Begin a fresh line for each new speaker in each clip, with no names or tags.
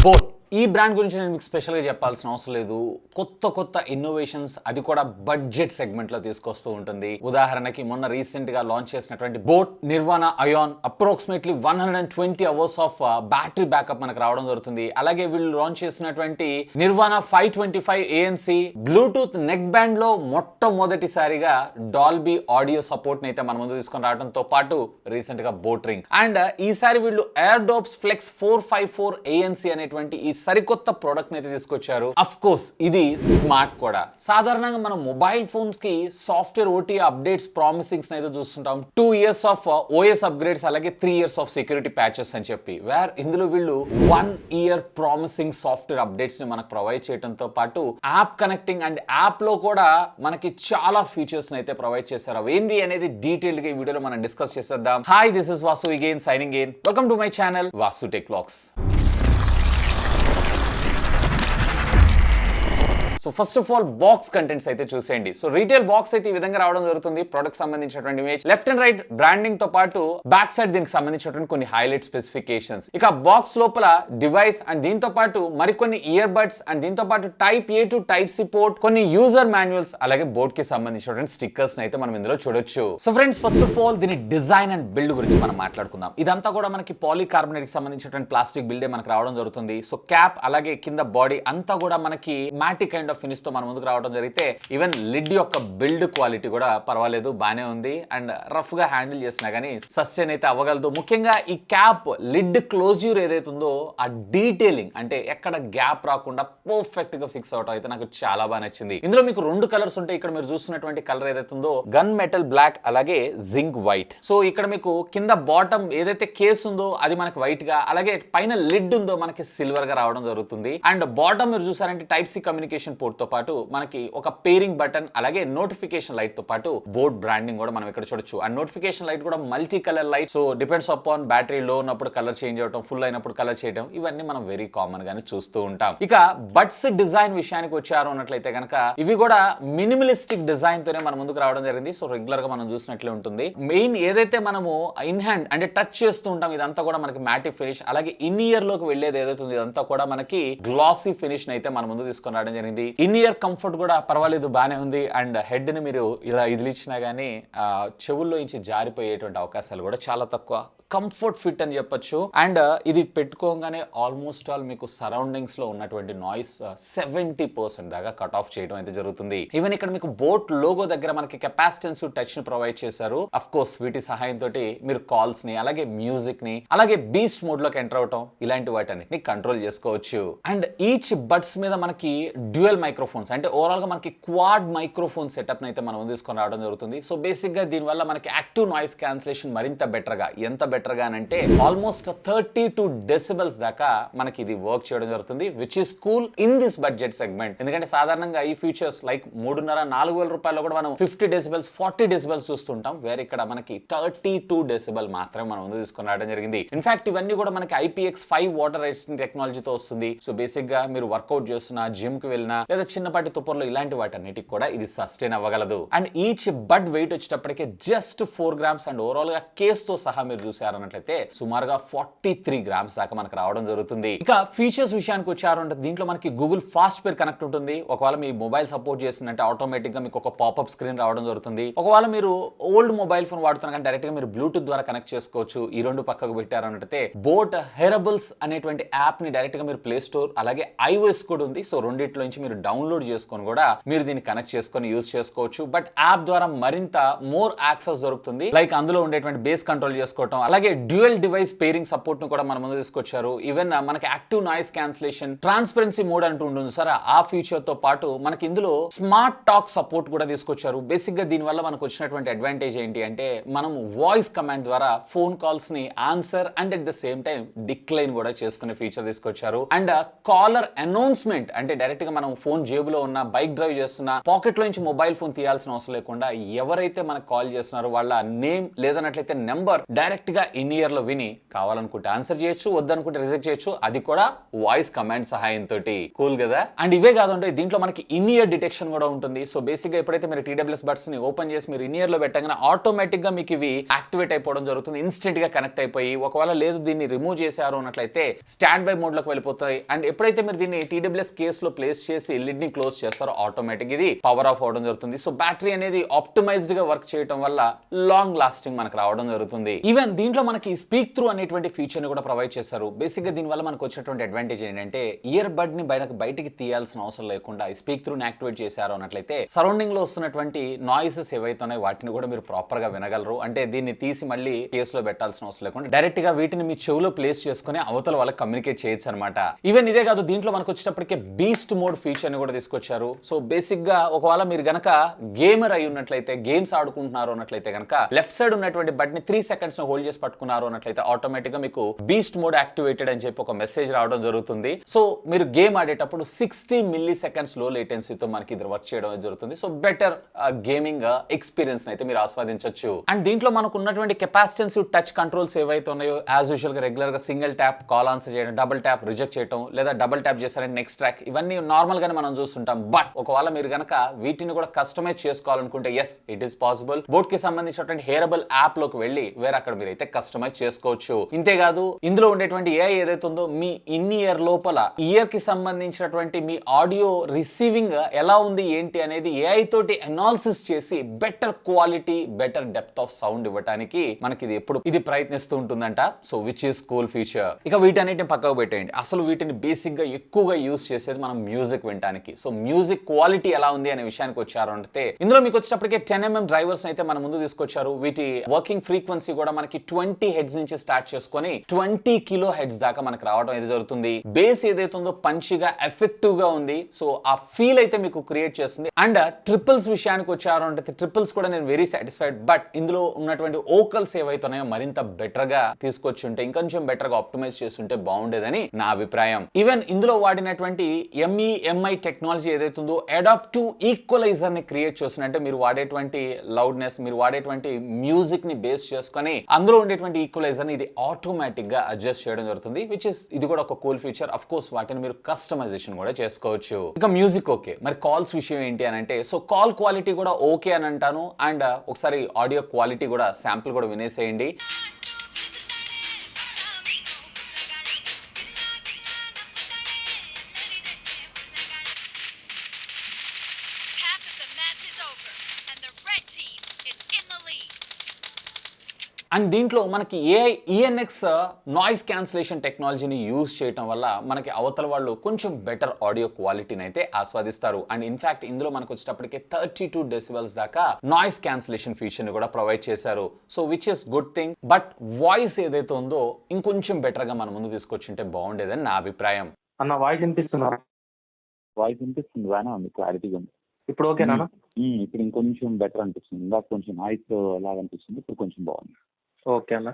Boat ఈ brand గురించి నేను మీకు స్పెషల్గా చెప్పాల్సిన అవసరం లేదు. కొత్త ఇన్నోవేషన్స్, అది కూడా బడ్జెట్ సెగ్మెంట్ లో తీసుకొస్తూ ఉంటుంది. ఉదాహరణకి మొన్న రీసెంట్ గా లాంచ్ చేసినటువంటి boAt Nirvana Ion approximately 120 hours of battery backup మనకు రావడం జరుగుతుంది. అలాగే వీళ్ళు లాంచ్ చేసినటువంటి Nirvana 525 ANC Bluetooth neck band లో మొట్టమొదటిసారిగా డాల్బీ ఆడియో సపోర్ట్ ని అయితే మన ముందు తీసుకొని రావడంతో పాటు రీసెంట్ గా బోట్ రింగ్ అండ్ ఈసారి వీళ్ళు ఎయిర్డోప్స్ ఫ్లెక్స్ 454 ANC అనేటువంటి ఈ సరికొత్త ప్రోడక్ట్ అయితే తీసుకొచ్చారు. అఫ్ కోర్స్ ఇది స్మార్ట్ కూడా. సాధారణంగా మనం మొబైల్ ఫోన్స్ కి సాఫ్ట్వేర్ ఓటీ అప్డేట్స్ ప్రామిసింగ్స్ అయితే చూస్తుంటాం. 2 years ఆఫ్ ఓఎస్ అప్గ్రేడ్స్, అలాగే 3 years ఆఫ్ సెక్యూరిటీ ప్యాచెస్ అని చెప్పి. వేర్ ఇందులో వీళ్ళు 1 year ప్రామిసింగ్ సాఫ్ట్వేర్ అప్డేట్స్ ని మనకు ప్రొవైడ్ చేయడంతో పాటు యాప్ కనెక్టింగ్ అండ్ యాప్ లో కూడా మనకి చాలా ఫీచర్స్ అయితే ప్రొవైడ్ చేశారు. అవేంటి అనేది డీటెయిల్ గా ఈ వీడియోలో మనం డిస్కస్ చేసేద్దాం. Hi, this is Vasu again signing in. Welcome to my channel Vasu tech vlogs. So first of all box contents అయితే చూసేయండి. సో రీటైల్ బాక్స్ అయితే ఈ విధంగా రావడం జరుగుతుంది. ప్రొడక్ట్ సంబంధించినటువంటి image, left and right branding తో పాటు బ్యాక్ సైడ్ దీనికి సంబంధించినటువంటి కొన్ని హైలైట్ స్పెసిఫికేషన్స్. ఇక బాక్స్ లోపల డివైస్ అండ్ దీంతో పాటు మరికొన్ని ఇయర్ బడ్స్ అండ్ దీంతో పాటు type A to type C port, కొన్ని యూజర్ మాన్యువల్స్, అలాగే బోర్డ్ కి సంబంధించినటువంటి స్టిక్కర్స్ అయితే మనం ఇందులో చూడొచ్చు. So friends, first of all దీని డిజైన్ అండ్ బిల్డ్ గురించి మనం మాట్లాడుకుందాం. ఇదంతా కూడా మనకి పాలికార్బోనేట్ కి సంబంధించినటువంటి ప్లాస్టిక్ బిల్డే మనకు రావడం జరుగుతుంది. సో క్యాప్ అలాగే కింద బాడీ అంతా కూడా మనకి మ్యాటిక్ కైండ్ ఆఫ్ ఫినిష్ తో మన ముందుకు రావడం జరిగితే ఈవెన్ లిడ్ యొక్క బిల్డ్ క్వాలిటీ కూడా పర్వాలేదు, బానే ఉంది. అండ్ రఫ్ గా హ్యాండిల్ చేసినా గానీ సస్టైన్ అయితే అవ్వగలదు. ముఖ్యంగా ఈ క్యాప్ లిడ్ క్లోజ్యూర్ ఏదైతే ఉందో ఆ డీటెయిలింగ్, అంటే ఎక్కడ గ్యాప్ రాకుండా పర్ఫెక్ట్ గా ఫిక్స్ అవటం అయితే నాకు చాలా బాగా నచ్చింది. ఇందులో మీకు 2 కలర్స్ ఉంటాయి. ఇక్కడ మీరు చూస్తున్నటువంటి కలర్ ఏదైతే ఉందో గన్ మెటల్ బ్లాక్, అలాగే జింక్ వైట్. సో ఇక్కడ మీకు కింద బాటమ్ ఏదైతే కేస్ ఉందో అది మనకి వైట్ గా, అలాగే పైన లిడ్ ఉందో మనకి సిల్వర్ గా రావడం జరుగుతుంది. అండ్ బాటమ్ మీరు చూసారంటే టైప్ సి కమ్యూనికేషన్ పోర్ట్ తో పాటు మనకి ఒక పేరింగ్ బటన్, అలాగే నోటిఫికేషన్ లైట్ తో పాటు బోర్డ్ బ్రాండింగ్ కూడా మనం ఇక్కడ చూడొచ్చు. అండ్ నోటిఫికేషన్ లైట్ కూడా multi colour light. So depends upon battery లో ఉన్నప్పుడు కలర్ చేంజ్ అవడం, ఫుల్ అయినప్పుడు కలర్ చేయడం, ఇవన్నీ మనం వెరీ కామన్ గానే చూస్తూ ఉంటాం. ఇక బడ్స్ డిజైన్ విషయానికి వచ్చారు అన్నట్లయితే కనుక ఇవి కూడా మినిమలిస్టిక్ డిజైన్ తోనే మన ముందుకు రావడం జరిగింది. సో రెగ్యులర్ గా మనం చూసినట్లే ఉంటుంది. మెయిన్ ఏదైతే మనము ఇన్ హ్యాండ్ అంటే టచ్ చేస్తూ ఉంటాం ఇదంతా కూడా మనకి మ్యాటిక్ ఫినిష్, అలాగే ఇన్ ఇయర్ లోకి వెళ్ళేది ఏదైతే ఉంది ఇదంతా కూడా మనకి గ్లాసీ ఫినిష్ అయితే మన ముందు తీసుకొని రావడం జరిగింది. ఇన్ ఇయర్ కంఫర్ట్ కూడా పర్వాలేదు, బానే ఉంది. అండ్ హెడ్ ని మీరు ఇలా ఇదిలిచ్చినా గానీ చెవుల్లో నుంచి జారిపోయేటువంటి అవకాశాలు కూడా చాలా తక్కువ. కంఫర్ట్ ఫిట్ అని చెప్పొచ్చు. అండ్ ఇది పెట్టుకోగానే ఆల్మోస్ట్ ఆల్ మీకు సరౌండింగ్స్ లో ఉన్నటువంటి నాయిస్ 70% దాకా కట్ ఆఫ్ చేయడం అయితే జరుగుతుంది. ఈవెన్ ఇక్కడ మీకు బోట్ లోగో దగ్గర మనకి కెపాసిటెన్స్ టచ్ ని ప్రొవైడ్ చేశారు. అఫ్ కోర్స్ వీటి సహాయంతో మీరు కాల్స్ ని, అలాగే మ్యూజిక్ ని, అలాగే బీస్ట్ మోడ్ లోకి ఎంటర్ అవటం, ఇలాంటి వాటన్నిటిని కంట్రోల్ చేసుకోవచ్చు. అండ్ ఈచ్ బడ్స్ మీద మనకి డ్యూయల్ మైక్రోఫోన్స్, అంటే ఓవరాల్ గా మనకి క్వాడ్ మైక్రోఫోన్ సెటప్ అయితే మనం తీసుకొని రావడం జరుగుతుంది. సో బేసిక్ గా దీని వల్ల మనకి యాక్టివ్ నాయిస్ క్యాన్సిలేషన్ మరింత బెటర్ గా, ఎంత బెటర్ గా అంటే ఆల్మోస్ట్ 32 decibels దాకా మనకి ఇది వర్క్ చేయడం జరుగుతుంది, which is cool in this budget segment. ఎందుకంటే సాధారణంగా ఈ ఫీచర్స్ లైక్ 3,500-4,000 రూపాయలు కూడా మనం 50 decibels 40 decibels చూస్తుంటాం. వేరే ఇక్కడ మనకి 32 decibel మాత్రమే మనం ముందు తీసుకొని రావడం జరిగింది. ఇన్ఫాక్ట్ ఇవన్నీ కూడా మనకి IPX5 వాటర్ రెసిస్టెంట్ టెక్నాలజీతో వస్తుంది. సో బేసిక్ గా మీరు వర్కౌట్ చేస్తున్నా, జిమ్ కి వెళ్ళినా, లేదా చిన్నపాటి తుప్పర్లో ఇలాంటి వాటన్నిటికి కూడా ఇది సస్టైన్ అవ్వగలదు. అండ్ ఈచ్ బడ్ వెయిట్ వచ్చేటప్పటికే జస్ట్ 4 grams. అండ్ ఓవరాల్ గా కేస్ తో సహా మీరు చూసారు అన్నట్లయితే సుమారుగా 43 grams దాకా మనకు రావడం జరుగుతుంది. ఇక ఫీచర్స్ విషయానికి వచ్చారు అంటే దీంట్లో మనకి గూగుల్ ఫాస్ట్ పేర్ కనెక్ట్ ఉంటుంది. ఒకవేళ మీ మొబైల్ సపోర్ట్ చేస్తుందంటే ఆటోమేటిక్ గా మీకు ఒక పాపప్ స్క్రీన్ రావడం జరుగుతుంది. ఒకవేళ మీరు ఓల్డ్ మొబైల్ ఫోన్ వాడుతున్నా కానీ డైరెక్ట్ గా మీరు బ్లూటూత్ ద్వారా కనెక్ట్ చేసుకోవచ్చు. ఈ 2 పక్కకు పెట్టారు అన్నట్లయితే బోట్ హెరబుల్స్ అనేటువంటి యాప్ ని డైరెక్ట్ గా మీరు ప్లే స్టోర్, అలాగే iOS కూడా ఉంది. సో రెండిట్లో నుంచి మీరు డౌన్లోడ్ చేసుకొని కూడా మీరు దీన్ని కనెక్ట్ చేసుకొని యూజ్ చేసుకోవచ్చు. బట్ యాప్ ద్వారా మరింత మోర్ యాక్సెస్ దొరుకుతుంది. లైక్ అందులో ఉండేటువంటి బేస్ కంట్రోల్ చేసుకోవడం, అలాగే డ్యూయల్ డివైస్ పేరింగ్ సపోర్ట్ ను కూడా మన ముందు తీసుకొచ్చారు. ఈవెన్ మనకి active noise cancellation, transparency mode అంటూ ఉంటుంది సార్, ఆ ఫీచర్ తో పాటు మనకి ఇందులో స్మార్ట్ టాక్ సపోర్ట్ కూడా తీసుకొచ్చారు. బేసిక్ గా దీని వల్ల మనకు వచ్చినటువంటి అడ్వాంటేజ్ ఏంటి అంటే మనం వాయిస్ కమాండ్ ద్వారా ఫోన్ కాల్స్ ని answer and at the same time decline కూడా చేసుకునే ఫీచర్ తీసుకొచ్చారు. అండ్ కాలర్ అనౌన్స్మెంట్, అంటే డైరెక్ట్ గా మనం ఫోన్ జేబులో ఉన్న, బైక్ డ్రైవ్ చేస్తున్నా పాకెట్ లో నుంచి మొబైల్ ఫోన్ తీయాల్సిన అవసరం లేకుండా ఎవరైతే మనకు కాల్ చేస్తున్నారో వాళ్ళ నేమ్ లేదన్నట్లయితే నెంబర్ డైరెక్ట్ గా ఇన్ ఇయర్ లో విని కావాలనుకుంటే ఆన్సర్ చేయొచ్చు, వద్దనుకుంటే రిజెక్ట్ చేయొచ్చు, అది కూడా వాయిస్ కమాండ్ సహాయంతో. కూల్ కదా. అండ్ ఇవే కాదంటే దీంట్లో మనకి ఇన్ ఇయర్ డిటెక్షన్ కూడా ఉంటుంది. సో బేసిక్ గా ఎప్పుడైతే మీరు TWS బడ్స్ ని ఓపెన్ చేసి మీరు ఇన్ ఇయర్ లో పెట్టగానే ఆటోమేటిక్ గా మీకు ఇవి యాక్టివేట్ అయిపోవడం జరుగుతుంది, ఇన్స్టెంట్ గా కనెక్ట్ అయిపోయి. ఒకవేళ లేదు దీన్ని రిమూవ్ చేశారు అన్నట్లయితే స్టాండ్ బై మోడ్ లోకి వెళ్ళిపోతాయి. అండ్ ఎప్పుడైతే మీరు దీన్ని TWS కేస్ లో ప్లేస్ చేసి లిడ్ ని క్లోజ్ చేస్తారో ఆటోమేటిక్ ఇది పవర్ ఆఫ్ అవడం జరుగుతుంది. సో బ్యాటరీ అనేది ఆప్టిమైజ్డ్ గా వర్క్ చేయడం వల్ల లాంగ్ లాస్టింగ్ మనకు రావడం జరుగుతుంది. ఈవెన్ దీంట్లో మనకి స్పీక్ త్రూ అనేటువంటి ఫీచర్ ని కూడా ప్రొవైడ్ చేస్తారు. బేసిక్ గా దీని వల్ల మనకు వచ్చినటువంటి అడ్వాంటేజ్ ఏంటంటే ఇయర్ బడ్ ని బయటకి తీయాల్సిన అవసరం లేకుండా స్పీక్ త్రూ ని యాక్టివేట్ చేశారు అన్నట్లయితే సరౌండింగ్ లో వస్తున్నటువంటి నాయిసెస్ ఏవైతే ఉన్నాయో వాటిని కూడా మీరు ప్రాపర్ గా వినగలరు. అంటే దీన్ని తీసి మళ్ళీ కేస్ లో పెట్టాల్సిన అవసరం లేకుండా డైరెక్ట్ గా వీటిని మీ చెవులో ప్లేస్ చేసుకుని అవతల వాళ్ళకి కమ్యూనికేట్ చేయొచ్చు అనమాట. ఈవెన్ ఇదే కాదు, దీంట్లో మనకు వచ్చేటప్పటికే బీస్ట్ మోడ్ ఫీచర్ ని కూడా తీసుకొచ్చారు. సో బేసిక్ గా ఒకవేళ మీరు గనక గేమర్ అయి ఉన్నట్లయితే, గేమ్స్ ఆడుకుంటున్నారు అన్నట్లయితే గనక లెఫ్ట్ సైడ్ ఉన్నటువంటి బట్ ని 3 సెకండ్స్ హోల్డ్ చేసి పట్టుకున్నారు అన్నట్లయితే ఆటోమేటిక్ గా మీకు బీస్ట్ మోడ్ యాక్టివేటెడ్ అని చెప్పి ఒక మెసేజ్ రావడం జరుగుతుంది. సో మీరు గేమ్ ఆడేటప్పుడు 60 మిల్లీ సెకండ్స్ లో లేటెన్సీతో మనకి ఇది వర్క్ చేయడం జరుగుతుంది. సో బెటర్ గేమింగ్ ఎక్స్పీరియన్స్ అయితే మీరు ఆస్వాదించవచ్చు. అండ్ దీంట్లో మనకు ఉన్నటువంటి కెపాసిటెన్సివ్ టచ్ కంట్రోల్స్ ఏవైతే ఉన్నాయో యాజ్ యూజువల్ గా రెగ్యులర్ గా సింగిల్ ట్యాప్ కాల్ ఆన్సర్ చేయడం, డబుల్ ట్యాప్ రిజెక్ట్ చేయడం, లేదా డబుల్ ట్యాప్ చేశారంటే నెక్స్ట్ ట్రాక్, ఇవన్నీ నార్మల్ గానే మనం చూస్తుంటాం. బట్ ఒకవేళ మీరు గనక వీటిని కూడా కస్టమైజ్ చేసుకోవాలనుకుంటే yes it is possible. BoAt కి సంబంధించినటువంటి హెయిరబుల్ యాప్ లోకి వెళ్ళి వేరే అక్కడ మీరు అయితే కస్టమైజ్ చేసుకోవచ్చు. ఇంతేకాదు ఇందులో ఉండేటువంటి AI ఏదైతే ఉందో మీ ఇన్ ఇయర్ లోపల ఇయర్ కి సంబంధించినటువంటి మీ ఆడియో రిసీవింగ్ ఎలా ఉంది ఏంటి అనేది AI తోటి అనాలిసిస్ చేసి better quality, better depth of sound ఇవ్వడానికి మనకి ఇది ఎప్పుడు ఇది ప్రయత్నిస్తూ ఉంటుందంట. So which is cool feature. ఇక వీటన్నిటిని పక్కకు పెట్టేయండి. అసలు వీటిని బేసిక్ గా ఎక్కువగా యూస్ చేసేది మనం మ్యూజిక్ వినడానికి. సో మ్యూజిక్ క్వాలిటీ ఎలా ఉంది అనే విషయానికి వచ్చారు అంటే ఇందులో మీకు వచ్చేటప్పటికే 10mm డ్రైవర్స్ అయితే మన ముందు తీసుకొచ్చారు. వీటి వర్కింగ్ ఫ్రీక్వెన్సీ కూడా మనకి 20 హెడ్స్ నుంచి స్టార్ట్ చేసుకొని 20 కిలో హెడ్స్ దాకా మనకు రావడం అయితే జరుగుతుంది. బేస్ ఏదైతే ఉందో పంచిగా ఎఫెక్టివ్ గా ఉంది. సో ఆ ఫీల్ అయితే మీకు క్రియేట్ చేస్తుంది. అండ్ ట్రిపుల్స్ విషయానికి వచ్చారు అంటే ట్రిపుల్స్ కూడా నేను వెరీ సాటిస్ఫైడ్. బట్ ఇందులో ఉన్నటువంటి ఓకల్స్ ఏవైతే ఉన్నాయో మరింత బెటర్ గా తీసుకొచ్చి ఉంటే ఇంకొంచెం బెటర్ గా ఆప్టిమైజ్ చేస్తుంటే బాగుండేదని నా అభిప్రాయం. ఈవెన్ ఇందులో వాడినటువంటి MEMI టెక్నాలజీ ఏదైతే ఉందో అడాప్టివ్ ఈక్వలైజర్ ని క్రియేట్ చేస్తుంది. అంటే మీరు వాడేటువంటి లౌడ్నెస్, మీరు వాడేటువంటి మ్యూజిక్ ని బేస్ చేసుకొని అందులో ఉండేటువంటి ఈక్వలైజర్ ని ఇది ఆటోమేటిక్ గా అడ్జస్ట్ చేయడం జరుగుతుంది. విచ్ ఇస్ ఇది కూడా ఒక కూల్ ఫీచర్. అఫ్ కోర్స్ వాటిని మీరు కస్టమైజేషన్ కూడా చేసుకోవచ్చు. ఇక మ్యూజిక్ ఓకే, మరి కాల్స్ విషయం ఏంటి అని అంటే సో కాల్ క్వాలిటీ కూడా ఓకే అని అంటాను. అండ్ ఒకసారి ఆడియో క్వాలిటీ కూడా శాంపుల్ కూడా వినేసేయండి. అండ్ దీంట్లో మనకి AI ENX నాయిస్ క్యాన్సిలేషన్ టెక్నాలజీని యూజ్ చేయడం వల్ల మనకి అవతల వాళ్ళు కొంచెం బెటర్ ఆడియో క్వాలిటీని అయితే ఆస్వాదిస్తారు. అండ్ ఇన్ఫాక్ట్ ఇందులో మనకు వచ్చేటప్పటికే 32 డెసిబెల్స్ దాకా నాయిస్ క్యాన్సిలేషన్ ఫీచర్ ని కూడా ప్రొవైడ్ చేశారు. So which is good thing. But voice ఏదైతే ఉందో ఇంకొంచెం బెటర్ గా మన ముందు తీసుకొచ్చింటే బాగుండేదని నా అభిప్రాయం.
అన్న వాయిస్ వినిపిస్తున్నా?
వాయిస్ వినిపిస్తుంది, బాగానే ఉంది, క్లారిటీగా ఉంది.
ఇప్పుడు ఓకేనా?
ఇప్పుడు ఇంకొంచెం బెటర్ అనిపిస్తుంది. ఇందాక కొంచెం నాయిస్ లాగా అనిపిస్తుంది, ఇప్పుడు కొంచెం బాగుంది.
ఓకే అన్న.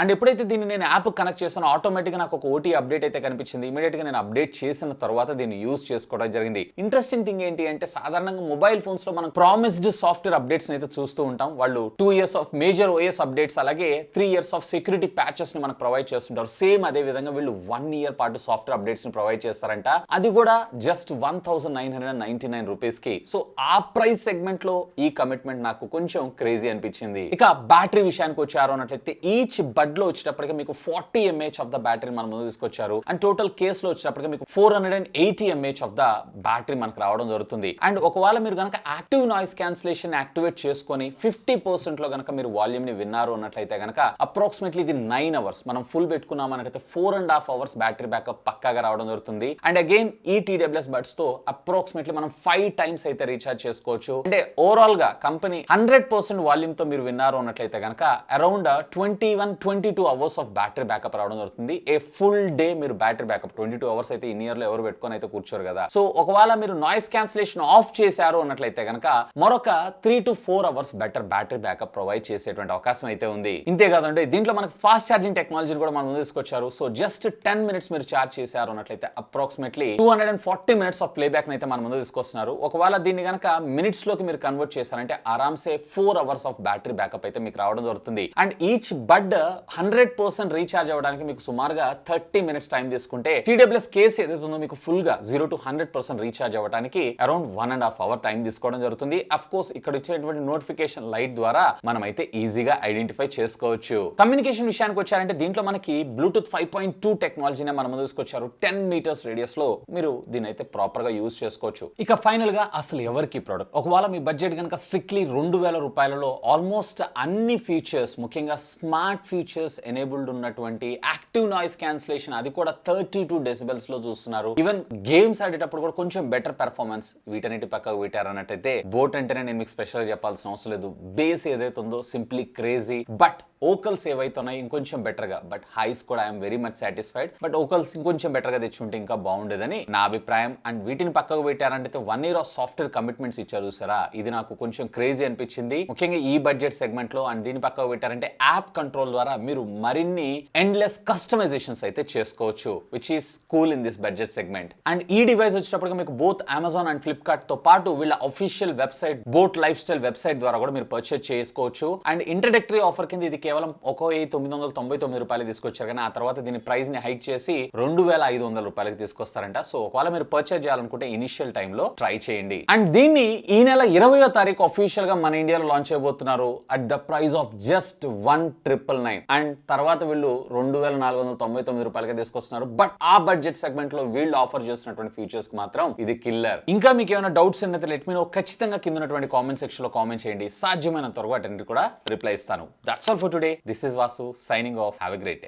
అండ్ ఎప్పుడైతే దీన్ని నేను యాప్ కనెక్ట్ చేస్తానో ఆటోమేటిక్గా నాకు ఒక ఓటీ అప్డేట్ అయితే కనిపించింది. ఇమీడియట్గా నేను అప్డేట్ చేసిన తర్వాత దీన్ని యూజ్ చేసుకోవడం జరిగింది. ఇంట్రెస్టింగ్ థింగ్ ఏంటి అంటే సాధారణంగా మొబైల్ ఫోన్స్ లో మనం ప్రామిస్డ్ సాఫ్ట్వేర్ అప్డేట్స్ అయితే చూస్తూ ఉంటాం. వాళ్ళు 2 years of major OS updates అలాగే 3 years ఆఫ్ సెక్యూరిటీ ప్యాచెస్ ని మనకు ప్రొవైడ్ చేస్తుంటారు. సేమ్ అదే విధంగా వీళ్ళు 1 year పాటు సాఫ్ట్వేర్ అప్డేట్స్ ని ప్రొవైడ్ చేస్తారంట. అది కూడా జస్ట్ 1999 రూపీస్ కి. సో ఆ ప్రైస్ సెగ్మెంట్ లో ఈ కమిట్మెంట్ నాకు కొంచెం క్రేజీ అనిపించింది. ఇక బ్యాటరీ విషయానికి వచ్చారు అన్నట్లయితే ఈచ్ బడ్ లో వచ్చేటప్పటికి మీకు 40 mAh ఆఫ్ ద బ్యాటరీ మన ముందు తీసుకొచ్చారు. అండ్ టోటల్ కేస్ లో వచ్చేటప్పటికి మీకు 480 mAh ఆఫ్ ద బ్యాటరీ మనకు రావడం జరుగుతుంది. అండ్ ఒకవేళ మీరు గనక యాక్టివ్ నాయిస్ క్యాన్సిలేషన్ యాక్టివేట్ చేసుకొని 50% లో గనక మీరు వాల్యూమ్ ని విన్నారు అన్నట్లయితే గనక అప్రాక్సిమేట్లీ ఇది 9 hours మనం ఫుల్ పెట్టుకున్నాం అనకైతే 4.5 hours బ్యాటరీ బ్యాకప్ పక్కాగా రావడం జరుగుతుంది. అండ్ అగైన్ ఈ TWS బడ్స్ తో అప్రాక్సిమేట్లీ మనం 5 times అయితే రీఛార్జ్ చేసుకోవచ్చు. అంటే ఓవరాల్ గా కంపెనీ 100% వాల్యూమ్ తో మీరు విన్నారు అన్నట్లయితే గనక around 21-22 hours of battery backup రావడం జరుగుతుంది. ఏ ఫుల్ డే మీరు బ్యాటరీ బ్యాకప్ 22 hours అయితే ఇన్ ఇయర్ లో ఎవరు పెట్టుకొని అయితే కూర్చోరు కదా. సో ఒకవేళ మీరు నాయిస్ క్యాన్సిలేషన్ ఆఫ్ చేశారు అన్నట్లయితే కనుక మరొక 3 to 4 hours better battery backup provide చేసేటువంటి అవకాశం అయితే ఉంది. ఇంతే కాదండి, దీంట్లో మనకి ఫాస్ట్ ఛార్జింగ్ టెక్నాలజీని కూడా మనం ముందు తీసుకొచ్చారు. సో జస్ట్ 10 minutes మీరు ఛార్జ్ చేశారు అన్నట్లయితే అప్రాక్సిమేట్లీ 240 minutes ఆఫ్ ప్లేబ్యాక్ అయితే మన ముందు తీసుకొస్తున్నారు. ఒకవేళ దీన్ని కనుక మినిట్స్ లోకి మీరు కన్వర్ట్ చేశారంటే ఆరామ్సే 4 hours ఆఫ్ బ్యాటరీ బ్యాకప్ అయితే మీకు రావడం జరుగుతుంది. అండ్ ఈచ్ బడ్ 100% రీఛార్జ్ అవ్వడానికి మీకు సుమారుగా 30 మినిట్స్ టైం తీసుకుంటే TWS కేస్ ఏదైతే ఉందో మీకు ఫుల్ గా 0 to 100% రీఛార్జ్ అవ్వడానికి అరౌండ్ 1.5 అవర్ టైం తీసుకోవడం జరుగుతుంది. అఫ్ కోర్స్ ఇక్కడ ఇచ్చేటువంటి నోటిఫికేషన్ లైట్ ద్వారా మనం అయితే ఈజీగా ఐడెంటిఫై చేసుకోవచ్చు. కమ్యూనికేషన్ విషయానికి వచ్చారంటే దీంట్లో మనకి బ్లూటూత్ 5.2 టెక్నాలజీనే మన ముందు తీసుకొచ్చారు. 10 మీటర్స్ రేడియస్ లో మీరు దీని అయితే ప్రాపర్ గా యూజ్ చేసుకోవచ్చు. ఇక ఫైనల్ గా అసలు ఎవరికి ప్రోడక్ట్, ఒకవేళ మీ బడ్జెట్ కనుక స్ట్రిక్ట్లీ 2000 రూపాయలలో ఆల్మోస్ట్ అన్ని ఫీచర్స్, ముఖ్యంగా స్మార్ట్ ఫీచర్స్ ఎనేబుల్డ్ ఉన్నటువంటి యాక్టివ్ నాయిస్ క్యాన్సిలేషన్, అది కూడా 32 డెసిబెల్స్ లో చూస్తున్నారు. ఈవెన్ గేమ్స్ ఆడేటప్పుడు కూడా కొంచెం బెటర్ పెర్ఫార్మెన్స్, వీటన్నిటి పక్కకు పెట్టారన్నట్టయితే బోట్ అంటేనే నేను మీకు స్పెషల్ గా చెప్పాల్సిన అవసరం లేదు. బేస్ ఏదైతే ఉందో సింప్లీ క్రేజీ. బట్ ఓకల్స్ ఏవైతే ఉన్నాయో ఇంకొంచెం బెటర్ గా, బట్ హైస్ కూడా I'm very much satisfied. But vocals ఇంకొంచెం బెటర్ గా తెచ్చుంటే ఇంకా బాగుండేదని నా అభిప్రాయం. అండ్ వీటిని పక్కకు పెట్టారంటే 1 year ఆఫ్ సాఫ్ట్వేర్ కమిట్మెంట్స్ ఇచ్చారు చూసారా, ఇది నాకు కొంచెం క్రేజీ అనిపించింది, ముఖ్యంగా ఈ బడ్జెట్ సెగ్మెంట్ లో. అండ్ దీని పక్కకు పెట్టారంటే యాప్ కంట్రోల్ ద్వారా మీరు మరిన్ని ఎండ్లెస్ కస్టమైజేషన్స్ అయితే చేసుకోవచ్చు, which is cool in this budget segment. And ఈ డివైస్ వచ్చేటప్పటికి మీకు బోత్ అమెజాన్ అండ్ ఫ్లిప్కార్ట్ తో పాటు వీళ్ళ official website boat life style website ద్వారా కూడా మీరు పర్చేస్ చేసుకోవచ్చు. అండ్ ఇంట్రడక్టరీ ఆఫర్ కింద ఇది కేవలం 1999 రూపాయలు తీసుకొచ్చారు, కానీ ఆ తర్వాత దీని ప్రైస్ ని హైక్ చేసి 2500 రూపాయలకి తీసుకొస్తారంట. సో ఒకవేళ మీరు పర్చేస్ చేయాలనుకుంటే ఇనిషియల్ టైమ్ లో ట్రై చేయండి. అండ్ దీన్ని ఈ నెల 20వ తారీఖు అఫీషియల్ గా మన ఇండియాలో లాంచ్ చేయబోతున్నారు at the price of just 1999. And తర్వాత వీళ్ళు 2499 రూపాయలకి తీసుకొస్తున్నారు. బట్ ఆ బడ్జెట్ సెగ్మెంట్ లో వీళ్ళు ఆఫర్ చేస్తున్నటువంటి ఫీచర్స్ కి మాత్రం ఇది కిల్లర్. ఇంకా మీకు ఏమైనా డౌట్స్ ఉన్నట్లయితే లెట్ మీ నో, ఖచ్చితంగా కింద ఉన్నటువంటి కామెంట్ సెక్షన్ లో కామెంట్ చేయండి. సాధ్యమైనంత వరకు అటెండ్ కూడా రిప్లై ఇస్తాను. That's all for today. This is Vasu signing off. Have a great day.